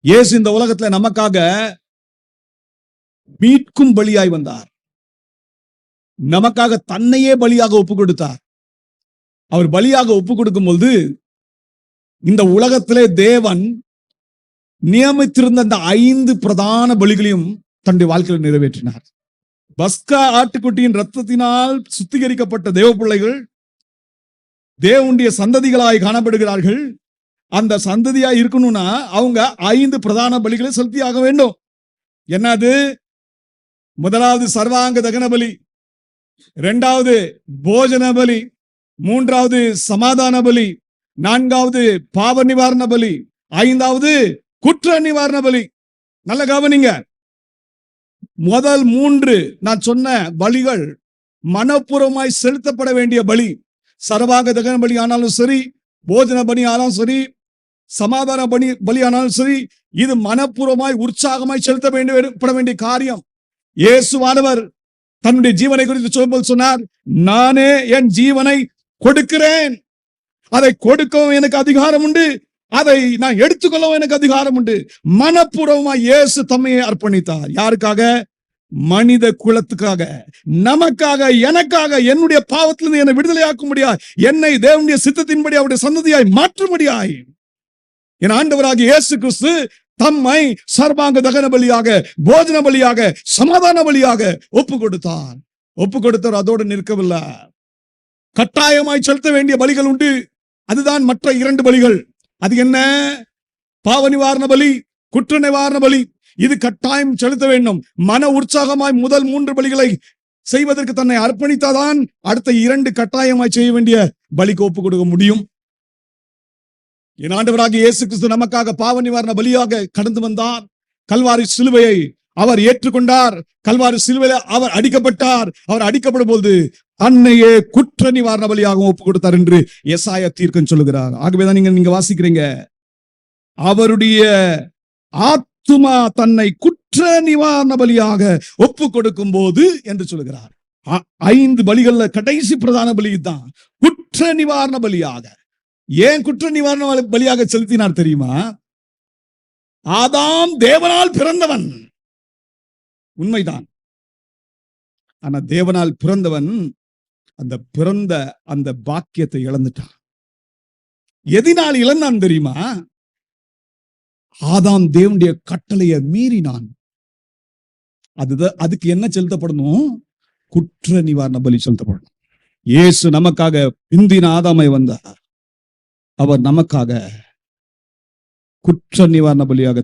இயேசு இந்த உலகத்துல நமக்காக மீட்கும் பலியாய் வந்தார். நமக்காக தன்னையே பலியாக ஒப்பு கொடுத்தார். அவர் பலியாக ஒப்பு கொடுக்கும் பொழுது இந்த உலகத்திலே தேவன் நியமித்திருந்த அந்த 5 பிரதான பலிகளையும் தன்னுடைய வாழ்க்கையில் நிறைவேற்றினார். பஸ்கா ஆட்டுக்குட்டியின் ரத்தத்தினால் சுத்திகரிக்கப்பட்ட தேவ பிள்ளைகள் தேவனுடைய சந்ததிகளாய் காணப்படுகிறார்கள். அந்த சந்ததியாய் இருக்கணும்னா அவங்க 5 பிரதான பலிகளை செலுத்தியாக வேண்டும். என்னது? முதலாவது சர்வாங்க தகன பலி, 2வது போஜன பலி, 3வது சமாதான பலி, 4வது பாவ நிவாரண பலி, 5வது குற்ற நிவாரண பலி. நல்ல கவனிங்க. முதல் 3 நான் சொன்ன பலிகள் மனப்பூர்வமாய் செலுத்தப்பட வேண்டிய பலி. சர்வாங்க தகன பலி ஆனாலும் சரி, போஜன பலி ஆனாலும் சரி, சமாதான பலி ஆனாலும் சரி, இது மனப்பூர்வமாய் உற்சாகமாய் செலுத்தப்பட வேண்டிய காரியம். இயேசுவானவர் தன்னுடைய ஜீவனை குறித்து சொல்லும்போது சொன்னார், நானே என் ஜீவனை கொடுக்கிறேன், அதை கொடுக்கவும் எனக்கு அதிகாரம் உண்டு, அதை நான் எடுத்துக்கொள்ளவும் எனக்கு அதிகாரம் உண்டு. மனப்பூர்வமாய் இயேசு தம்மையை அர்ப்பணித்தார். யாருக்காக? மனித குலத்துக்காக, நமக்காக, எனக்காக, என்னுடைய பாவத்திலிருந்து என்னை விடுதலையாக்க முடியாது, என்னை தேவனுடைய சித்தத்தின்படி அவருடைய சந்ததியாய் மாற்றும்படியாய் என் ஆண்டவராகிய இயேசு கிறிஸ்து தம்மை சர்வாங்க தகன பலியாக, போஜன பலியாக, சமாதான பலியாக ஒப்பு கொடுத்தார். ஒப்பு கொடுத்தார். அதோடு நிற்கவில்லை. கட்டாயமாய் செலுத்த வேண்டிய பலிகள் உண்டு. அதுதான் மற்ற 2 பலிகள். அது என்ன? பாவ நிவாரண பலி, குற்ற நிவாரண பலி. இது கட்டாயம் செலுத்த வேண்டும். மன உற்சாகமாய் முதல் 3 பலிகளை செய்வதற்கு தன்னை அர்ப்பணித்தாதான் அடுத்த 2 கட்டாயமாய் செய்ய வேண்டிய பலிக்கு ஒப்பு கொடுக்க முடியும். என் ஆண்டவராகிய இயேசு கிறிஸ்து நமக்காக பாவ நிவாரண பலியாக கடந்து வந்தார். கல்வாரி சிலுவையை அவர் ஏற்றுக்கொண்டார். கல்வாரி சிலுவையில அவர் அடிக்கப்பட்டார். அவர் அடிக்கப்படும் போது தன்னையே குற்ற நிவாரண பலியாக ஒப்பு கொடுத்தார் என்று எசாயா தீர்க்கன் சொல்லுகிறார். ஆகவேதான் நீங்க வாசிக்கிறீங்க, அவருடைய ஆத்துமா தன்னை குற்ற நிவாரண பலியாக ஒப்பு கொடுக்கும் போது என்று சொல்லுகிறார். 5 பலிகள்ல கடைசி பிரதான பலி தான் குற்ற நிவாரண பலியாக. ஏன் குற்ற நிவாரண பலியாக செலுத்தினார் தெரியுமா? ஆதாம் தேவனால் பிறந்தவன், உண்மைதான். ஆனா தேவனால் பிறந்தவன் அந்த பிறந்த அந்த பாக்கியத்தை இழந்துட்டான். எதினால் இழந்தான் தெரியுமா? ஆதாம் தேவனுடைய கட்டளையை மீறினான். அதுக்கு என்ன செலுத்தப்படணும்? குற்ற நிவாரண பலி செலுத்தப்படணும். இயேசு நமக்காக பிந்தின ஆதாமை வந்தார். அவர் நமக்காக குற்ற நிவாரண பலியாக